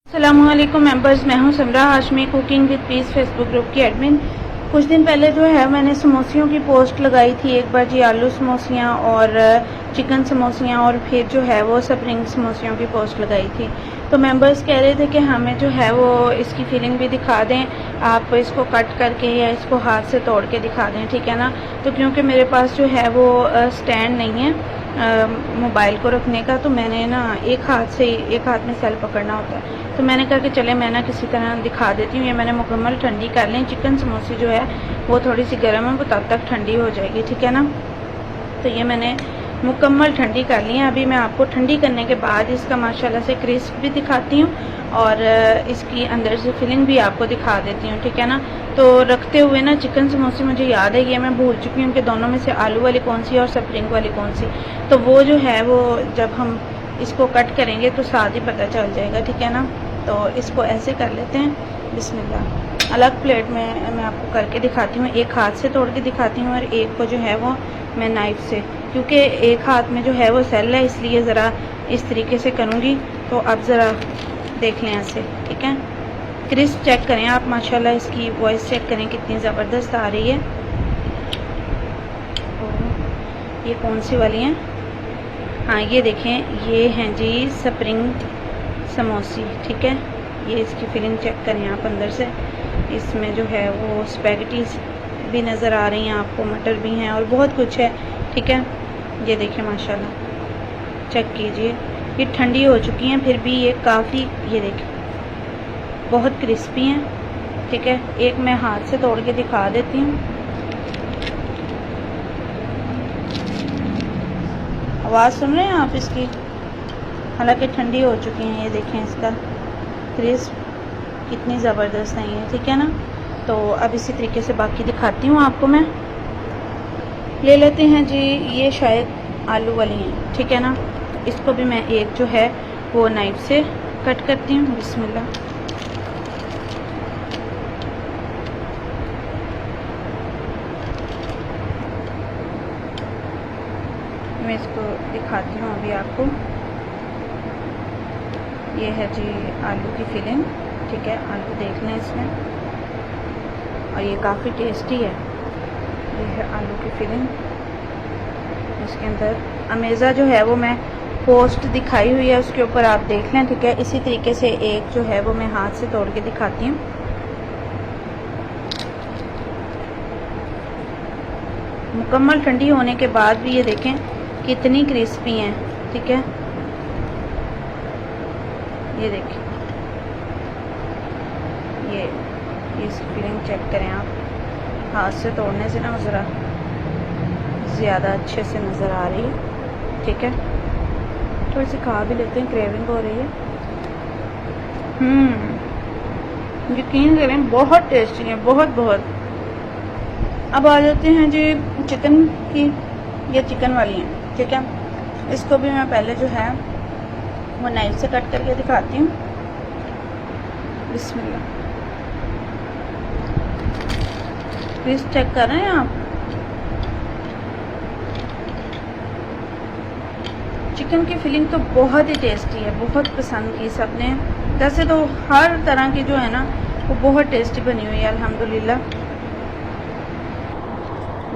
अस्सलामुअलैकुम मेंबर्स, मैं हूं Samra Hashmi, cooking with peace Facebook group की एडमिन। कुछ दिन पहले जो है मैंने समोसियों की पोस्ट लगाई थी। एक बार जी आलू समोसियाँ और चिकन समोसियाँ और फिर जो है वो स्प्रिंग समोसियों की पोस्ट लगाई थी। तो मेंबर्स कह रहे थे कि हमें जो है वो इसकी फीलिंग भी दिखा दें, आप इसको कट करके या इसको हाथ से तोड़ के दिखा दें, ठीक है ना। तो क्योंकि मेरे पास जो है वो स्टैंड नहीं है मोबाइल को रखने का, तो मैंने ना एक हाथ में सेल पकड़ना होता है, तो मैंने कहा कि चले मैं ना किसी तरह दिखा देती हूँ। ये मैंने मुकम्मल ठंडी कर लें। चिकन समोसे जो है वो थोड़ी सी गर्म है, वो तब तक ठंडी हो जाएगी, ठीक है ना। तो ये मैंने मुकम्मल ठंडी कर ली है। अभी मैं आपको ठंडी करने के बाद इसका माशाल्लाह से क्रिस्प भी दिखाती हूँ और इसकी अंदर से फिलिंग भी आपको दिखा देती हूँ, ठीक है ना। तो रखते हुए ना चिकन समोसे मुझे याद है, ये मैं भूल चुकी हूँ कि दोनों में से आलू वाली कौन सी और स्प्रिंग वाली कौन सी। तो वो जो है वो जब हम इसको कट करेंगे तो साथ ही पता चल जाएगा, ठीक है ना। तो इसको ऐसे कर लेते हैं, बिस्मिल्लाह। अलग प्लेट में मैं आपको करके दिखाती हूँ, एक हाथ से तोड़ के दिखाती हूँ और एक को जो है वो मैं नाइफ़ से, क्योंकि एक हाथ में जो है वो सेल है इसलिए ज़रा इस तरीके से करूँगी। तो आप ज़रा देख लें ऐसे, ठीक है। क्रिस्प चेक करें आप, माशाल्लाह इसकी वॉइस चेक करें कितनी ज़बरदस्त आ रही है। ये कौन सी वाली हैं? हाँ ये देखें, ये हैं जी स्प्रिंग समोसी, ठीक है। ये इसकी फिलिंग चेक करें आप अंदर से। इसमें जो है वो स्पैगेटीज भी नज़र आ रही हैं आपको, मटर भी हैं और बहुत कुछ है, ठीक है। ये देखें माशाल्लाह, चेक कीजिए। ये ठंडी हो चुकी हैं फिर भी ये काफ़ी, ये देखें बहुत क्रिस्पी हैं, ठीक है। एक मैं हाथ से तोड़ के दिखा देती हूँ। आवाज़ सुन रहे हैं आप इसकी? हालांकि ठंडी हो चुकी हैं। ये देखें इसका क्रिस्प कितनी ज़बरदस्त है ये, ठीक है ना। तो अब इसी तरीके से बाकी दिखाती हूँ आपको। मैं ले लेते हैं जी, ये शायद आलू वाली हैं, ठीक है ना। इसको भी मैं एक जो है वो नाइफ से कट करती हूँ, बिस्मिल्लाह। मैं इसको दिखाती हूँ अभी आपको। ये है जी आलू की फिलिंग, ठीक है। आलू देख लें इसमें, और ये काफ़ी टेस्टी है। ये है आलू की फिलिंग। इसके अंदर अमेज़ा जो है वो मैं पोस्ट दिखाई हुई है, उसके ऊपर आप देख लें, ठीक है। इसी तरीके से एक जो है वो मैं हाथ से तोड़ के दिखाती हूँ। मुकम्मल ठंडी होने के बाद भी ये देखें कितनी क्रिस्पी हैं, ठीक है। ये देखें, ये इसकी फिलिंग चेक करें आप। हाथ से तोड़ने से ना ज़रा ज़्यादा अच्छे से नज़र आ रही है, ठीक है। थोड़ी सी खा भी लेते हैं, क्रेविंग हो रही है। यकीन करें बहुत टेस्टी है, बहुत बहुत। अब आ जाते हैं जी चिकन की। ये चिकन वाली हैं, ठीक है। इसको भी मैं पहले जो है वो नाइफ से कट करके दिखाती हूँ, बिस्मिल्लाह। पीस चेक कर रहे हैं आप? चिकन की फिलिंग तो बहुत ही टेस्टी है, बहुत पसंद की सबने। वैसे तो हर तरह की जो है ना वो बहुत टेस्टी बनी हुई है अल्हम्दुलिल्लाह।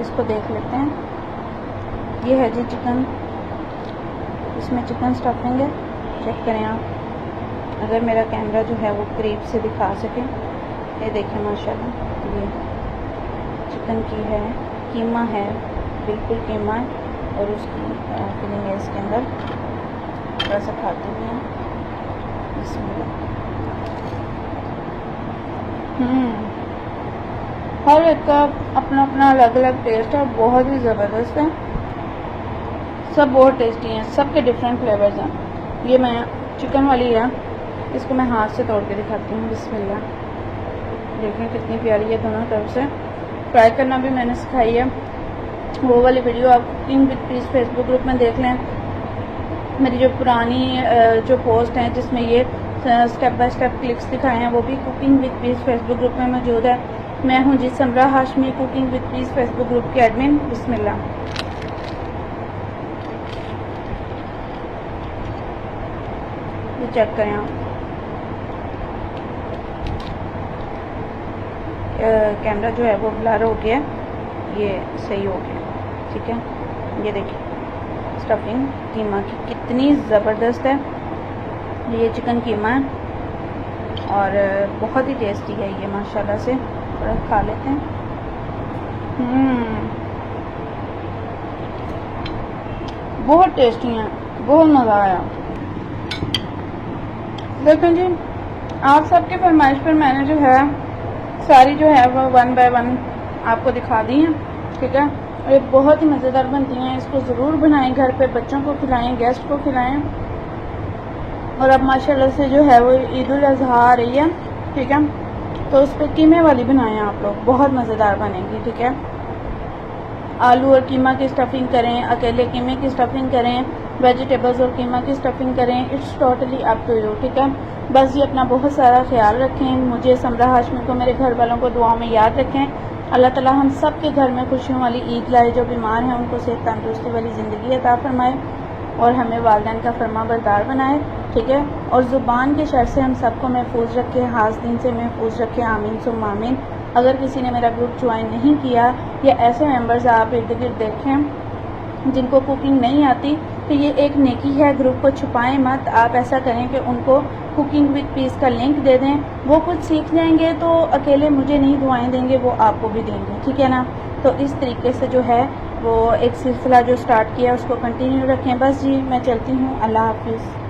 इसको देख लेते हैं। ये है जी चिकन, इसमें चिकन स्टफिंग है, चेक करें आप, अगर मेरा कैमरा जो है वो करीब से दिखा सके। ये देखें माशाल्लाह, ये चिकन की है, कीमा है, बिल्कुल कीमा है और उसकी फिलिंग है इसके अंदर। थोड़ा सा खाते हैं, बिस्मिल्लाह। हर एक का अपना अपना अलग अलग टेस्ट है, बहुत ही ज़बरदस्त है। सब बहुत टेस्टी हैं, सबके डिफरेंट फ्लेवर्स हैं। ये मैं चिकन वाली है, इसको मैं हाथ से तोड़ के दिखाती हूँ, बिस्मिल्लाह। देखें कितनी प्यारी है दोनों तरफ से। फ्राई करना भी मैंने सिखाई है, वो वाली वीडियो आप cooking with peace Facebook group में देख लें। मेरी जो पुरानी जो पोस्ट हैं जिसमें ये स्टेप बाय स्टेप क्लिप्स दिखाए हैं, वो भी cooking with peace Facebook group में मौजूद है। मैं हूँ जी Samra Hashmi, cooking with peace Facebook group की एडमिन, बिस्मिल्लाह। ये चेक करें आप, कैमरा जो है वो ब्लर हो गया, ये सही हो गया, ठीक है। ये देखिए स्टफिंग कीमा की कितनी ज़बरदस्त है। ये चिकन कीमा है और बहुत ही टेस्टी है ये माशाल्लाह से। थोड़ा खा लेते हैं। बहुत टेस्टी है, बहुत मज़ा आया। देखें जी, आप सबके फरमाइश पर मैंने जो है सारी जो है वो 1 बाय 1 आपको दिखा दी हैं, ठीक है। और ये बहुत ही मज़ेदार बनती हैं, इसको ज़रूर बनाएं, घर पे बच्चों को खिलाएं, गेस्ट को खिलाएं। और अब माशाल्लाह से जो है वो ईद उल अज़हा आ रही है, ठीक है, तो उस पर कीमे वाली बनाएं आप लोग, बहुत मज़ेदार बनेगी, ठीक है। आलू और कीमा की स्टफिंग करें, अकेले कीमे की स्टफिंग करें, वेजिटेबल्स और कीमा की स्टफिंग करें, it's totally up to you, ठीक है। बस ये अपना बहुत सारा ख्याल रखें, मुझे समरा हाशमी को, मेरे घर वालों को दुआओं में याद रखें। अल्लाह ताला हम सब के घर में खुशियों वाली ईद लाए, जो बीमार हैं उनको सेहत तंदुरुस्ती वाली ज़िंदगी अता फरमाए और हमें वालिदैन का फरमा बरदार बनाए, ठीक है। और ज़ुबान के शर से हम सबको महफूज रखे, हासदीन से महफूज रखे, आमीन सुम्मा आमीन। अगर किसी ने मेरा ग्रुप ज्वाइन नहीं किया या ऐसे मेंबर्स आप इर्द गिर्द देखें जिनको कुकिंग नहीं आती, तो ये एक नेकी है, ग्रुप को छुपाएं मत। आप ऐसा करें कि उनको कुकिंग विद पीस का लिंक दे दें, वो कुछ सीख जाएंगे तो अकेले मुझे नहीं दुआएं देंगे, वो आपको भी देंगे, ठीक है ना। तो इस तरीके से जो है वो एक सिलसिला जो स्टार्ट किया उसको कंटिन्यू रखें। बस जी मैं चलती हूँ, अल्लाह हाफिज़।